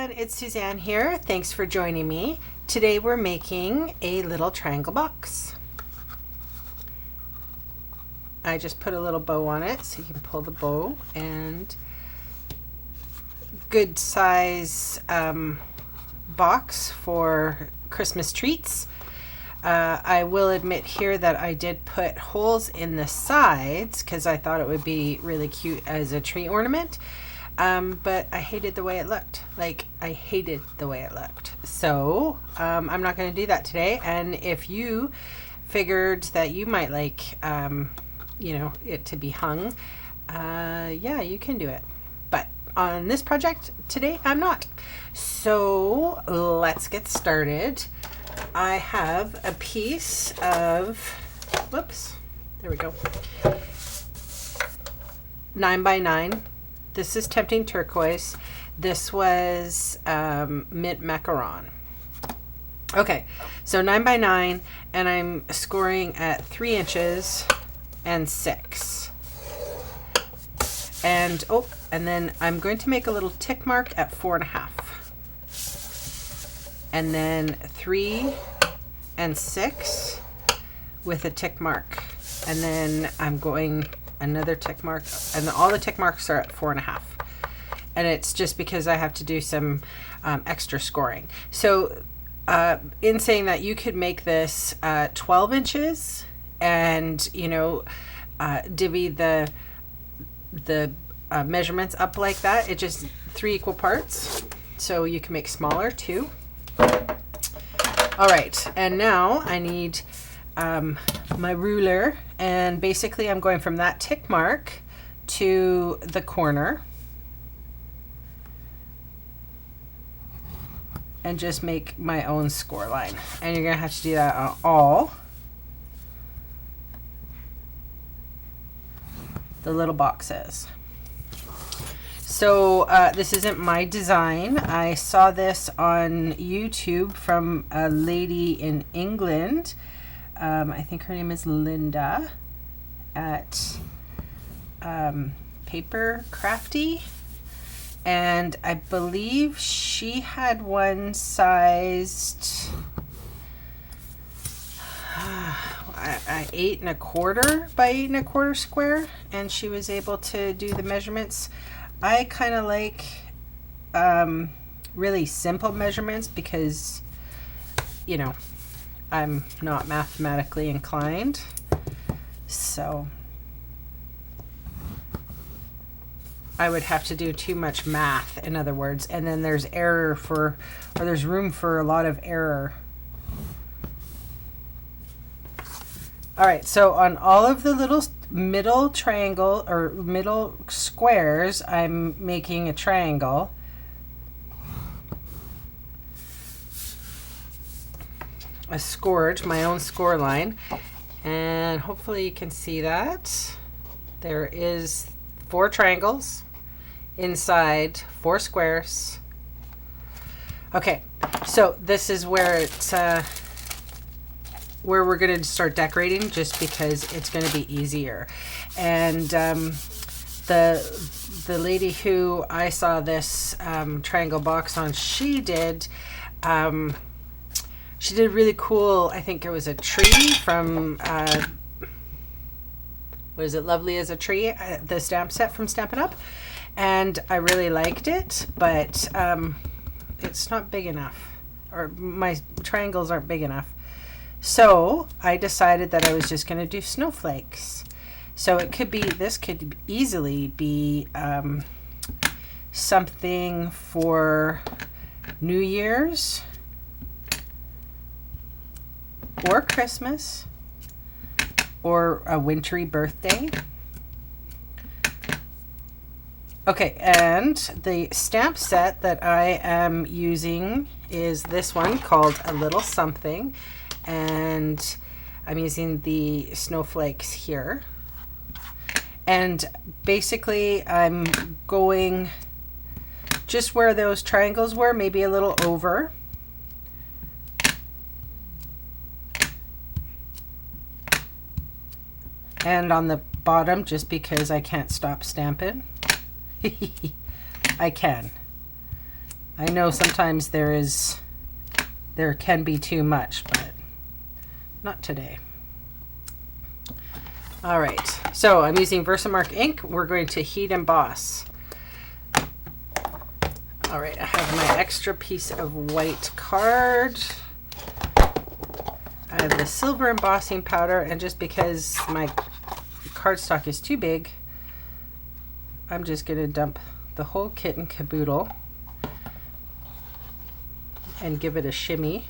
everyone, it's Suzanne here. Thanks for joining me. Today we're making a little triangle box. I just put a little bow on it so you can pull the bow, and good size box for Christmas treats. I will admit here that I did put holes in the sides because I thought it would be really cute as a tree ornament. But I hated the way it looked. So I'm not going to do that today. And if you figured that you might like, it to be hung, yeah, you can do it. But on this project today, I'm not. So let's get started. I have a piece of, there we go, 9x9. This is Tempting Turquoise. This was mint macaron. Okay, so 9x9, and I'm scoring at 3 inches and 6. And then I'm going to make a little tick mark at 4.5. And then 3 and 6 with a tick mark. And then I'm going another tick mark, and all the tick marks are at 4.5. And it's just because I have to do some extra scoring. So in saying that, you could make this 12 inches and, divvy the measurements up like that. It just 3 equal parts. So you can make smaller too. All right, and now I need my ruler, and basically I'm going from that tick mark to the corner and just make my own score line. And you're gonna have to do that on all the little boxes. So this isn't my design. I saw this on YouTube from a lady in England. I think her name is Linda at Paper Crafty. And I believe she had one sized 8 1/4 by 8 1/4 square. And she was able to do the measurements. I kind of like really simple measurements because, I'm not mathematically inclined. So I would have to do too much math, in other words, and then there's there's room for a lot of error. All right, so on all of the little middle triangle or middle squares, I'm making a triangle. I scored my own score line, and hopefully you can see that. There is 4 triangles inside 4 squares. Okay, so this is where it's where we're going to start decorating, just because it's going to be easier. And the lady who I saw this triangle box on, she did really cool, I think it was a tree from was it Lovely as a Tree, the stamp set from Stampin' Up, and I really liked it, but it's not big enough, or my triangles aren't big enough. So I decided that I was just going to do snowflakes. So this could easily be something for New Year's or Christmas or a wintry birthday. Okay, and the stamp set that I am using is this one called A Little Something. And I'm using the snowflakes here. And basically I'm going just where those triangles were, maybe a little over. And on the bottom, just because I can't stop stamping. I can. I know sometimes there can be too much, but not today. All right, so I'm using Versamark ink. We're going to heat emboss. All right, I have my extra piece of white card. I have the silver embossing powder, and just because my cardstock is too big, I'm just going to dump the whole kit and caboodle and give it a shimmy.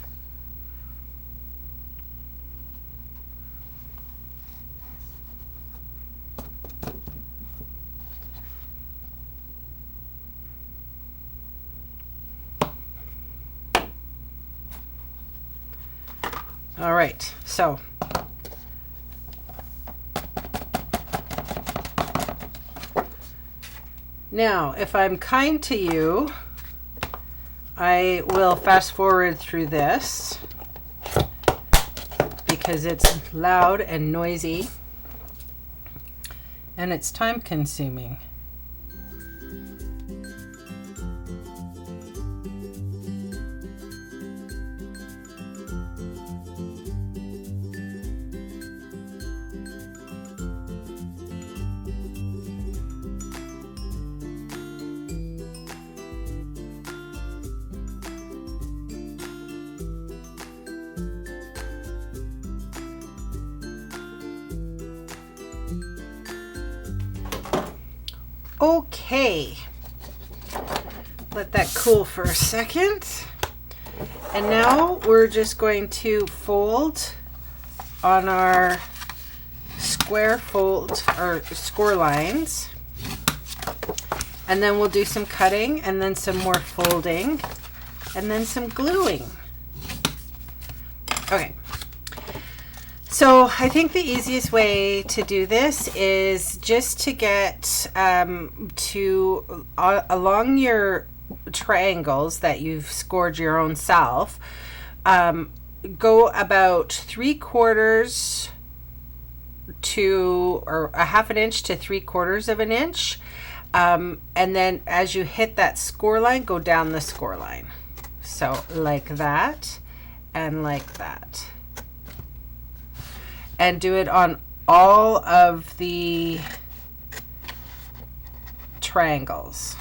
All right, so now if I'm kind to you, I will fast forward through this because it's loud and noisy and it's time consuming. Okay, let that cool for a second. And now we're just going to fold on our square fold or score lines. And then we'll do some cutting and then some more folding and then some gluing. Okay. So I think the easiest way to do this is just to get along your triangles that you've scored your own self, go about 3/4 to, or a 1/2 inch to 3/4 of an inch. And then as you hit that score line, go down the score line. So like that and like that. And do it on all of the triangles.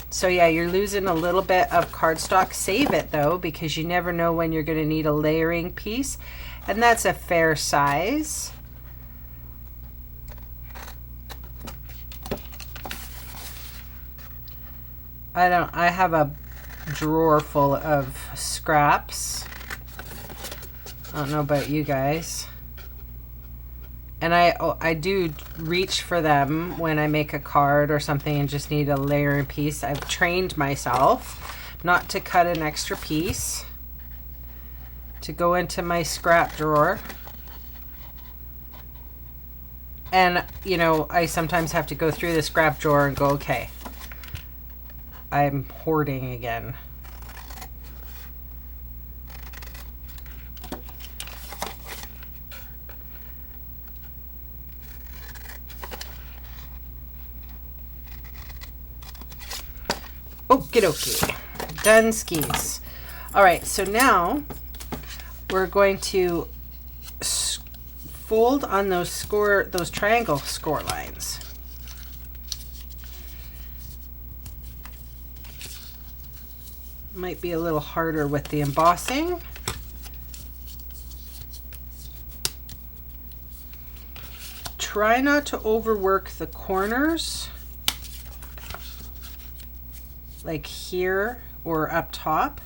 So yeah, you're losing a little bit of cardstock. Save it though, because you never know when you're going to need a layering piece. And that's a fair size. I have a drawer full of scraps. I don't know about you guys. And I do reach for them when I make a card or something and just need a layering piece. I've trained myself not to cut an extra piece, to go into my scrap drawer. And, you know, I sometimes have to go through the scrap drawer and go, okay, I'm hoarding again. Okie dokie, done skis. All right, so now we're going to fold on those triangle score lines. Might be a little harder with the embossing. Try not to overwork the corners, like here or up top.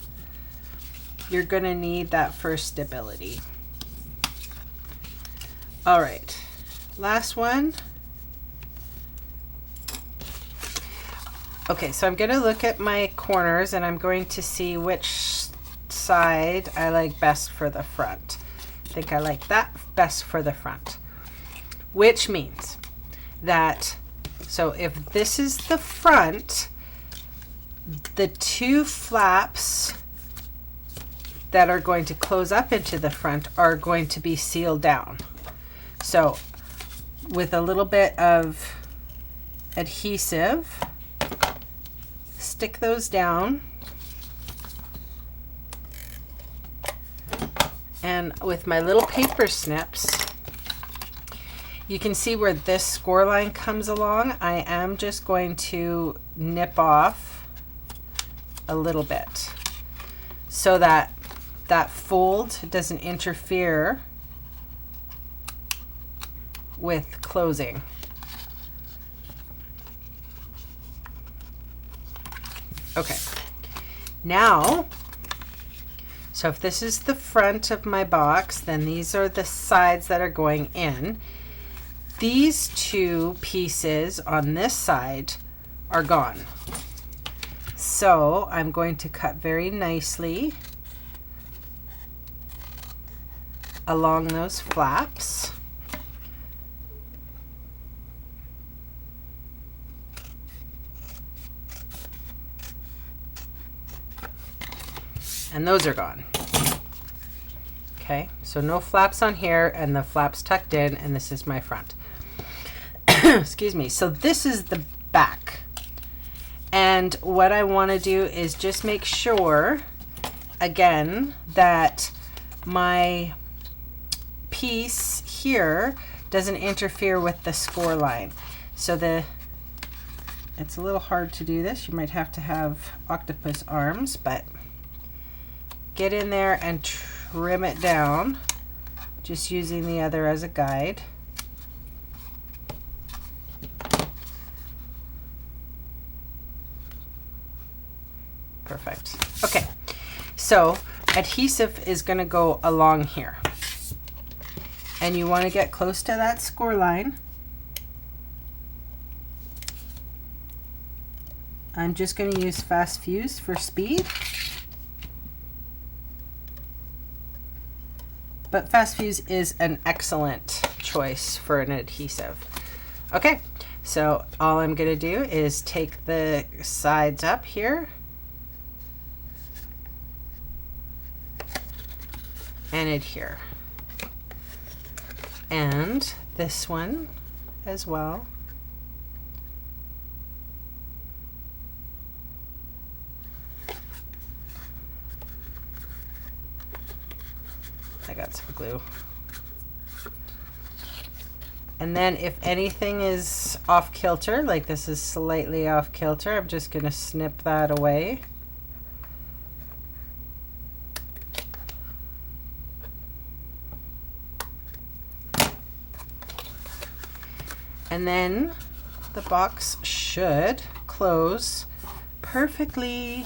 You're going to need that for stability. All right, last one. Okay, so I'm going to look at my corners and I'm going to see which side I like best for the front. I think I like that best for the front, which means that, so if this is the front, the two flaps that are going to close up into the front are going to be sealed down. So with a little bit of adhesive, stick those down And with my little paper snips, you can see where this score line comes along. I am just going to nip off a little bit so that that fold doesn't interfere with closing. Okay, now, so if this is the front of my box, then these are the sides that are going in. These two pieces on this side are gone. So I'm going to cut very nicely along those flaps. And those are gone. Okay, so no flaps on here, and the flaps tucked in, and this is my front. Excuse me. So this is the back. And what I want to do is just make sure, again, that my piece here doesn't interfere with the score line. So it's a little hard to do this. You might have to have octopus arms, but get in there and trim it down, just using the other as a guide. Perfect. Okay, so adhesive is going to go along here, and you want to get close to that score line. I'm just going to use Fast Fuse for speed. But Fast Fuse is an excellent choice for an adhesive. Okay, so all I'm going to do is take the sides up here and adhere. And this one as well. I got some glue. And then if anything is off kilter, like this is slightly off kilter, I'm just going to snip that away. And then the box should close perfectly.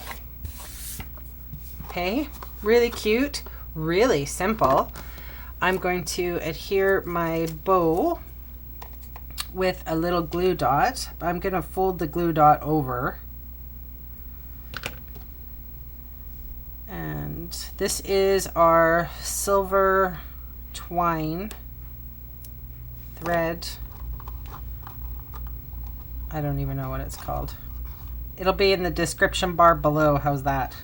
Okay, really cute. Really simple. I'm going to adhere my bow with a little glue dot. I'm going to fold the glue dot over. And this is our silver twine thread. I don't even know what it's called. It'll be in the description bar below. How's that?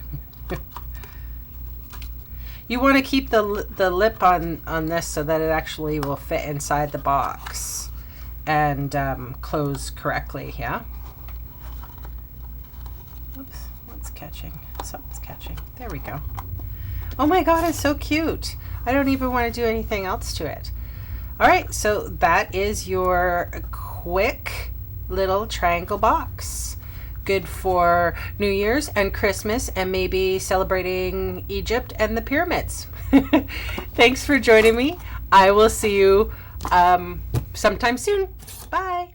You want to keep the lip on this so that it actually will fit inside the box and close correctly, yeah? Oops, what's catching? Something's catching. There we go. Oh my God, it's so cute. I don't even want to do anything else to it. All right, so that is your quick little triangle box. Good for New Year's and Christmas, and maybe celebrating Egypt and the pyramids. Thanks for joining me. I will see you sometime soon. Bye.